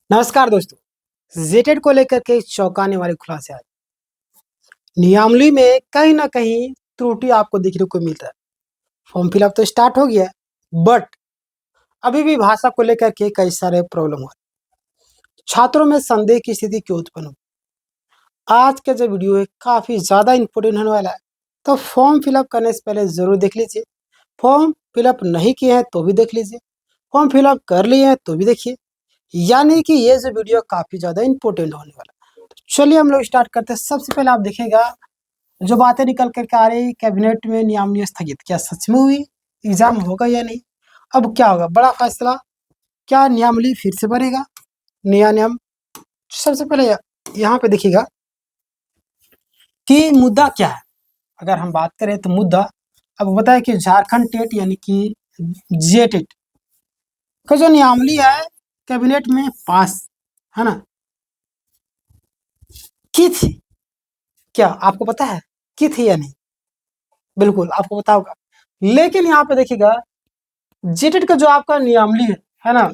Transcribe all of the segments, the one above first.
नमस्कार दोस्तों। जेटेड को लेकर के चौंकाने वाले खुलासे आज। नियमावली में कहीं ना कहीं त्रुटि आपको देखने को मिलता है। फॉर्म फिलअप तो स्टार्ट हो गया है, बट अभी भी भाषा को लेकर के कई सारे प्रॉब्लम हो रहे हैं। छात्रों में संदेह की स्थिति क्यों उत्पन्न हुई? आज का जो वीडियो है काफी ज्यादा इंपॉर्टेंट होने वाला है, तो फॉर्म फिलअप करने से पहले जरूर देख लीजिए। फॉर्म फिलअप नहीं किए हैं तो भी देख लीजिए, फॉर्म फिलअप कर लिए हैं तो भी देखिए। यानी कि ये जो वीडियो काफी ज्यादा इंपॉर्टेंट होने वाला है। चलिए हम लोग स्टार्ट करते हैं। सबसे पहले आप देखिएगा, जो बातें निकल करके आ रही, कैबिनेट में नियमावली स्थगित, क्या सच में हुई? एग्जाम होगा या नहीं? अब क्या होगा? बड़ा फैसला। क्या नियमावली फिर से बनेगा? नया नियम? सबसे पहले यहाँ पे देखिएगा कि मुद्दा क्या है। अगर हम बात करें तो मुद्दा अब बताया कि झारखंड टेट यानी कि जे टेट का जो नियमावली है कैबिनेट में पास, है ना, की थी। क्या आपको पता है की थी या नहीं? बिल्कुल आपको पता होगा। लेकिन यहाँ पे देखिएगा, जेटेट का जो आपका नियमावली है ना,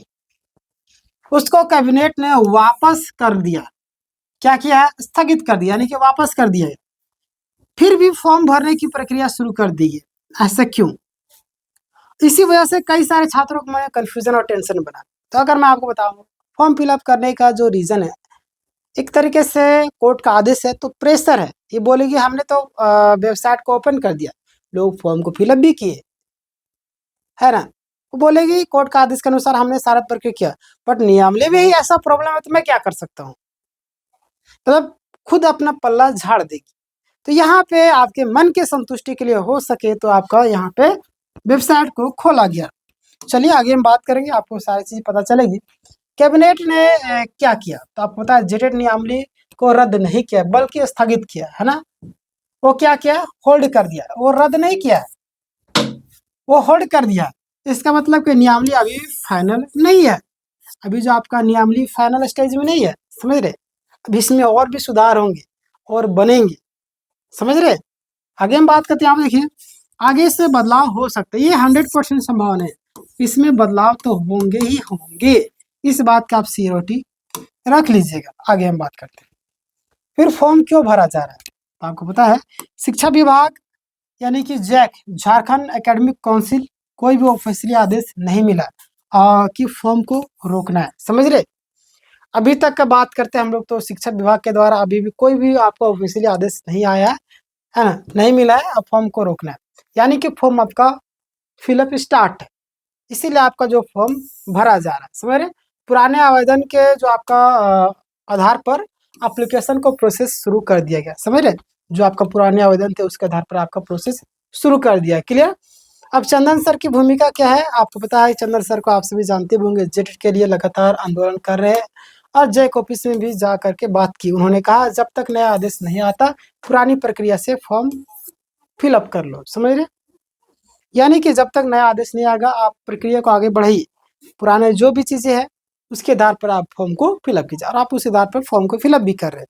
उसको कैबिनेट ने वापस कर दिया। क्या किया है? स्थगित कर दिया, यानी कि वापस कर दिया है। फिर भी फॉर्म भरने की प्रक्रिया शुरू कर दी है। ऐसा क्यों? इसी वजह से कई सारे छात्रों को में कंफ्यूजन और टेंशन बना। तो अगर मैं आपको बताऊं, फॉर्म फिलअप करने का जो रीजन है, एक तरीके से कोर्ट का आदेश है, तो प्रेशर है। ये बोलेगी हमने तो वेबसाइट को ओपन कर दिया, लोग फॉर्म को फिलअप भी किए, है ना। वो बोलेगी कोर्ट का आदेश के अनुसार हमने सारा प्रक्रिया किया, बट नियमावली में ही ऐसा प्रॉब्लम है तो मैं क्या कर सकता हूँ? मतलब खुद अपना पल्ला झाड़ देगी। तो यहाँ पे आपके मन के संतुष्टि के लिए हो सके तो आपका यहाँ पे वेबसाइट को खोला गया। चलिए आगे हम बात करेंगे, आपको सारी चीज पता चलेगी। कैबिनेट ने क्या किया, तो आपको पता है जेटेड नियमावली को रद्द नहीं किया बल्कि स्थगित किया, है ना। वो क्या किया? होल्ड कर दिया। वो रद्द नहीं किया, वो होल्ड कर दिया। इसका मतलब कि नियमावली अभी फाइनल नहीं है। अभी जो आपका नियमावली फाइनल स्टेज में नहीं है, समझ रहे। अभी इसमें और भी सुधार होंगे और बनेंगे, समझ रहे। आगे हम बात करते हैं। आप देखिए, आगे से बदलाव हो सकते हैं, ये 100% संभावना है। इसमें बदलाव तो होंगे ही होंगे, इस बात का आप सियोरिटी रख लीजिएगा। आगे हम बात करते हैं। फिर फॉर्म क्यों भरा जा रहा है? तो आपको पता है, शिक्षा विभाग यानी कि जैक, झारखंड एकेडमिक काउंसिल, कोई भी ऑफिशियली आदेश नहीं मिला कि फॉर्म को रोकना है, समझ रहे। अभी तक का बात करते हैं हम लोग, तो शिक्षा विभाग के द्वारा अभी भी कोई भी आपको ऑफिशियली आदेश नहीं आया है ना, नहीं मिला है। अब फॉर्म को रोकना है, यानी कि फॉर्म आपका फिलअप स्टार्ट है, इसीलिए आपका जो फॉर्म भरा जा रहा है, समझ रहे। पुराने आवेदन के जो आपका आधार पर एप्लीकेशन को प्रोसेस शुरू कर दिया गया, समझ रहे। जो आपका पुराने आवेदन थे उसके आधार पर आपका प्रोसेस शुरू कर दिया है। क्लियर। अब चंदन सर की भूमिका क्या है? आपको पता है, चंदन सर को आप सभी जानते होंगे, जेट के लिए लगातार आंदोलन कर रहे हैं और जैक ऑफिस में भी जा करके बात की। उन्होंने कहा जब तक नया आदेश नहीं आता, पुरानी प्रक्रिया से फॉर्म फिलअप कर लो, समझ रहे। यानी कि जब तक नया आदेश नहीं आएगा, आप प्रक्रिया को आगे बढ़ाइए। पुराने जो भी चीजें हैं उसके आधार पर आप फॉर्म को फिलअप कीजिए, और आप उस आधार पर फॉर्म को फिलअप भी कर रहे हैं।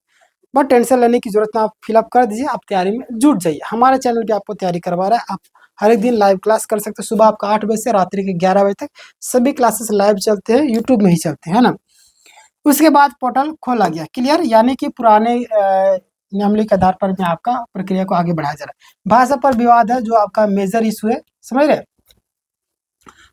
बट टेंशन लेने की जरूरत ना, आप फिलअप कर दीजिए, आप तैयारी में जुट जाइए। हमारे चैनल पे आपको तैयारी करवा रहा है। आप हर एक दिन लाइव क्लास कर सकते हैं, सुबह आपका 8 बजे से रात्रि के 11 बजे तक सभी क्लासेस लाइव चलते हैं, यूट्यूब में ही चलते हैं, है ना। उसके बाद पोर्टल खोला गया। क्लियर। यानी कि पुराने नियमावली के आधार पर में आपका प्रक्रिया को आगे बढ़ाया जा रहा है। भाषा पर विवाद है जो आपका मेजर इशू है, समझ रहे।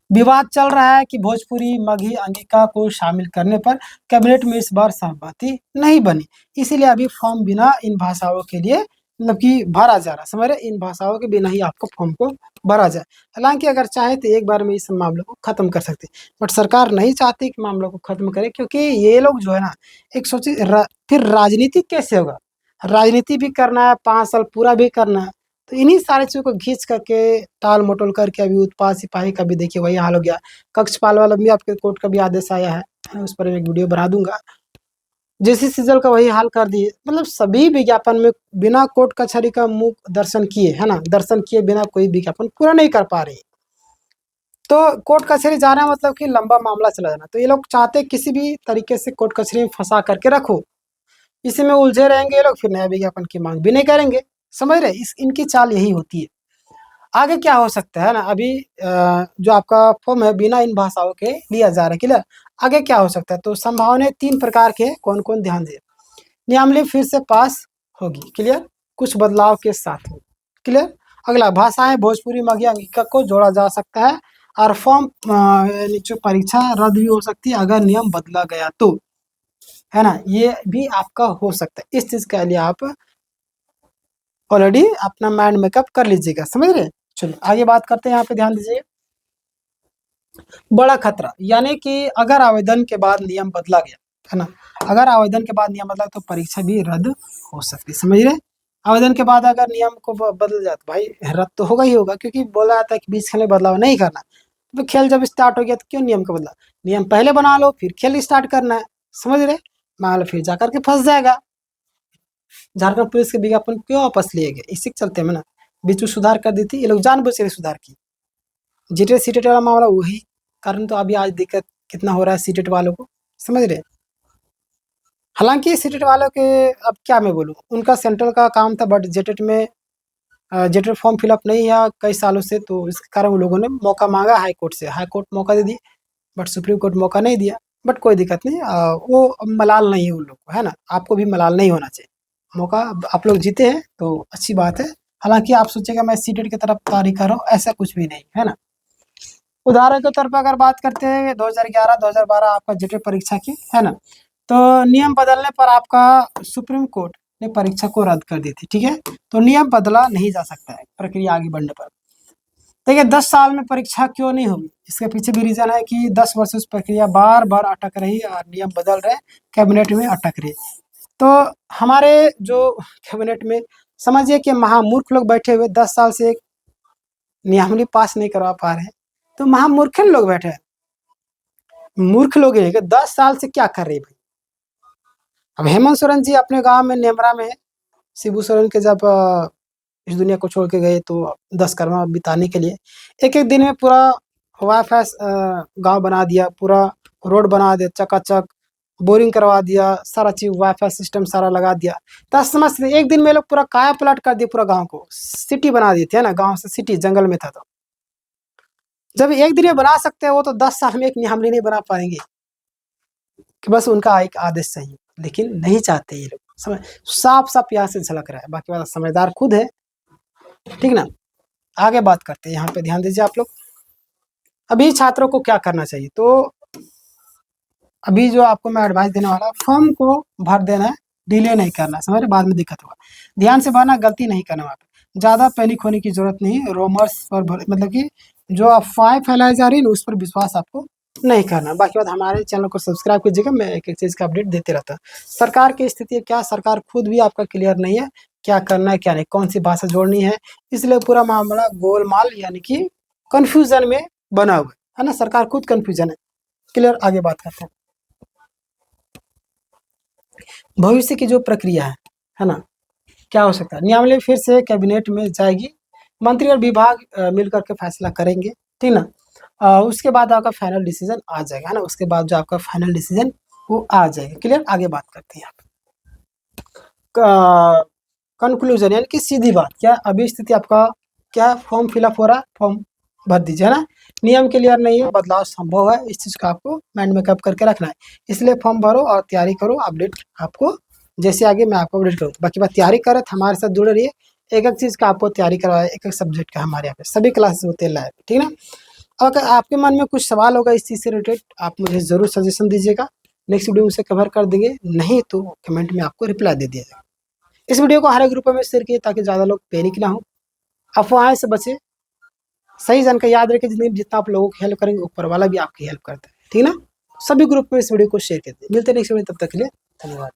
विवाद चल रहा है कि भोजपुरी, मगही, अंगिका को शामिल करने पर कैबिनेट में इस बार सहमति नहीं बनी, इसीलिए अभी फॉर्म बिना इन भाषाओं के लिए मतलब कि भरा जा रहा है, समझ रहे। इन भाषाओं के बिना ही आपको फॉर्म को भरा जाए। हालांकि अगर चाहे तो एक बार में इस मामले को खत्म कर सकते, बट सरकार नहीं चाहती कि मामलों को खत्म करे, क्योंकि ये लोग जो है ना, एक सोचे फिर राजनीति कैसे होगा? राजनीति भी करना है, 5 साल पूरा भी करना है, तो इन्हीं सारी चीज़ों को घींच करके टाल मटोल करके अभी उत्पाद सिपाही का भी देखिए वही हाल हो गया। कक्षपाल वाला भी आपके कोर्ट का भी आदेश आया है, उस पर एक वीडियो बना दूंगा। जेसी सीजल का वही हाल कर दिए। मतलब सभी विज्ञापन में बिना कोर्ट कचहरी का मुख दर्शन किए, है ना, दर्शन किए बिना कोई विज्ञापन पूरा नहीं कर पा रही। तो कोर्ट कचहरी जाना मतलब कि लंबा मामला चला जाना। तो ये लोग चाहते किसी भी तरीके से कोर्ट कचहरी में फंसा करके रखो, इसी में उलझे रहेंगे ये लोग, फिर नया विज्ञापन की मांग भी नहीं करेंगे, समझ रहे। इनकी चाल यही होती है। आगे क्या हो सकता है ना, अभी जो आपका फॉर्म है बिना इन भाषाओं के लिया जा रहा है, क्लियर। आगे क्या हो सकता है, तो संभावनाएं 3 प्रकार के कौन कौन, ध्यान दिए। नियमावली फिर से पास होगी, क्लियर, कुछ बदलाव के साथ होगी, क्लियर। अगला, भाषाएं भोजपुरी मगही अंगिका को जोड़ा जा सकता है, और फॉर्म जो परीक्षा रद्द भी हो सकती है अगर नियम बदला गया तो, है ना, ये भी आपका हो सकता है। इस चीज के लिए आप ऑलरेडी अपना माइंड मेकअप कर लीजिएगा, समझ रहे। चलिए आगे बात करते हैं, यहाँ पे ध्यान दीजिए। बड़ा खतरा, यानी कि अगर आवेदन के बाद नियम बदला गया, है ना, अगर आवेदन के बाद नियम बदला तो परीक्षा भी रद्द हो सकती है, समझ रहे। आवेदन के बाद अगर नियम को बदल जाए तो भाई रद्द तो होगा ही होगा, क्योंकि बोला जाता है कि बीच खेल में बदलाव नहीं करना। तो खेल जब स्टार्ट हो गया तो क्यों नियम का बदला, नियम पहले बना लो फिर खेल स्टार्ट करना है, समझ रहे। मान लो फिर जाकर के फंस जाएगा। झारखंड पुलिस के विज्ञापन क्यों वापस लिए गए, इसी के चलते में ना, बीच में सुधार कर दी थी ये लोग, जानबूझ के सुधार की। जीटेट सीटेट वाला मामला वही कारण तो अभी आज दिक्कत कितना हो रहा है सीटेट वालों को, समझ रहे। हालांकि सीटेट वालों के अब क्या मैं बोलूँ, उनका सेंट्रल का काम था, बट जेटेट में जेटेट फॉर्म फिलअप नहीं है कई सालों से, तो इसके कारण उन लोगों ने मौका मांगा हाई कोर्ट से, हाई कोर्ट मौका दे दी, बट सुप्रीम कोर्ट मौका नहीं दिया। बट कोई दिक्कत नहीं, वो मलाल नहीं है उन लोग को, है ना, आपको भी मलाल नहीं होना चाहिए। मौका आप लोग जीते हैं तो अच्छी बात है। हालांकि आप सोचेगा मैं सीटेट की तरफ तैयारी कर रहा हूँ, ऐसा कुछ भी नहीं है ना। उदाहरण के तौर पर अगर बात करते हैं 2011-2012 आपका जेटेट परीक्षा की, है ना, तो नियम बदलने पर आपका सुप्रीम कोर्ट ने परीक्षा को रद्द कर दी थी, ठीक है। तो नियम बदला नहीं जा सकता है प्रक्रिया आगे बढ़ने पर। देखिए 10 साल में परीक्षा क्यों नहीं होगी, इसके पीछे भी रीजन है कि 10 वर्ष उस प्रक्रिया बार बार अटक रही और नियम बदल रहे, कैबिनेट में अटक रही। तो हमारे जो कैबिनेट में समझिए कि महामूर्ख लोग बैठे हुए 10 साल से एक नियमावली पास नहीं करवा पा रहे हैं, तो महामूर्ख लोग बैठे हैं, मूर्ख लोग हैं कि 10 साल से क्या कर रहे हैं भाई। अब हेमंत सोरेन जी अपने गांव में नेमरा में, शिबू सोरेन के जब इस दुनिया को छोड़ के गए तो 10 कर्मा बिताने के लिए एक एक दिन में पूरा वाईफाई गांव बना दिया, पूरा रोड बना दिया चकाचक, बोरिंग करवा दिया, सारा चीज वाईफाई सिस्टम सारा लगा दिया। तो समझ एक दिन में लोग पूरा काया पलट कर दिए, पूरा गांव को सिटी बना दी थी, है ना, गांव से सिटी जंगल में था। तो जब एक दिन में बना सकते हैं वो, तो 10 साल में एक नियमावली नहीं बना पाएंगे, कि बस उनका एक आदेश चाहिए, लेकिन नहीं चाहते ये लोग, समझ, साफ साफ यहाँ से झलक रहा है। बाकी वाला समझदार खुद है, ठीक ना। आगे बात करते हैं, यहाँ पे ध्यान दीजिए आप लोग। अभी छात्रों को क्या करना चाहिए, तो अभी जो आपको मैं एडवाइस देने वाला, फॉर्म को भर देना है, डिले नहीं करना, समझ रहे, बाद में दिक्कत होगा। ध्यान से भरना, गलती नहीं करना, वहाँ पे ज़्यादा पैनिक होने की जरूरत नहीं है। रोमर्स पर मतलब कि जो अफवाहें फैलाई जा रही है उस पर विश्वास आपको नहीं करना। बाकी बात, हमारे चैनल को सब्सक्राइब कीजिएगा, मैं एक एक चीज़ का अपडेट देते रहता हूँ। सरकार की स्थिति क्या, सरकार खुद भी आपका क्लियर नहीं है, क्या करना है क्या नहीं, कौन सी भाषा जोड़नी है, इसलिए पूरा मामला गोलमाल यानी कि कन्फ्यूजन में बना हुआ है ना, सरकार खुद कन्फ्यूजन है, क्लियर। आगे बात करते हैं, भविष्य की जो प्रक्रिया है ना, क्या हो सकता है। नियमावली फिर से कैबिनेट में जाएगी, मंत्री और विभाग मिलकर के फैसला करेंगे, ठीक ना। उसके बाद आपका फाइनल डिसीजन आ जाएगा, है ना, उसके बाद जो आपका फाइनल डिसीजन वो आ जाएगा, क्लियर। आगे बात करते हैं आप, कंक्लूजन यानी कि सीधी बात, क्या अभी स्थिति आपका क्या, फॉर्म फिलअप हो रहा है, फॉर्म भर दीजिए, है ना। नियम क्लियर नहीं है, बदलाव संभव है, इस चीज़ का आपको माइंड मेकअप करके रखना है। इसलिए फॉर्म भरो और तैयारी करो, अपडेट आपको जैसे आगे मैं आपको अपडेट करूँ। बाकी बात, तैयारी करें तो हमारे साथ जुड़े रहिए, एक एक चीज़ का आपको तैयारी करवाए, एक एक सब्जेक्ट का हमारे यहाँ पे सभी क्लासेस होते हैं लाइव, ठीक है ना। अगर आपके मन में कुछ सवाल होगा इस चीज़ से रिलेटेड, आप मुझे ज़रूर सजेशन दीजिएगा, नेक्स्ट वीडियो में उसे कवर कर देंगे, नहीं तो कमेंट में आपको रिप्लाई दे दिया जाएगा। इस वीडियो को हर एक ग्रुप में शेयर कीजिए ताकि ज़्यादा लोग पैनिक ना हो, अफवाहें से बचे, सही जानकारी याद रखें, जितना आप लोगों की हेल्प करेंगे ऊपर वाला भी आपकी हेल्प करता है, ठीक है ना। सभी ग्रुप में इस वीडियो को शेयर कर दें। मिलते हैं नेक्स्ट वीडियो, तब तक के लिए धन्यवाद।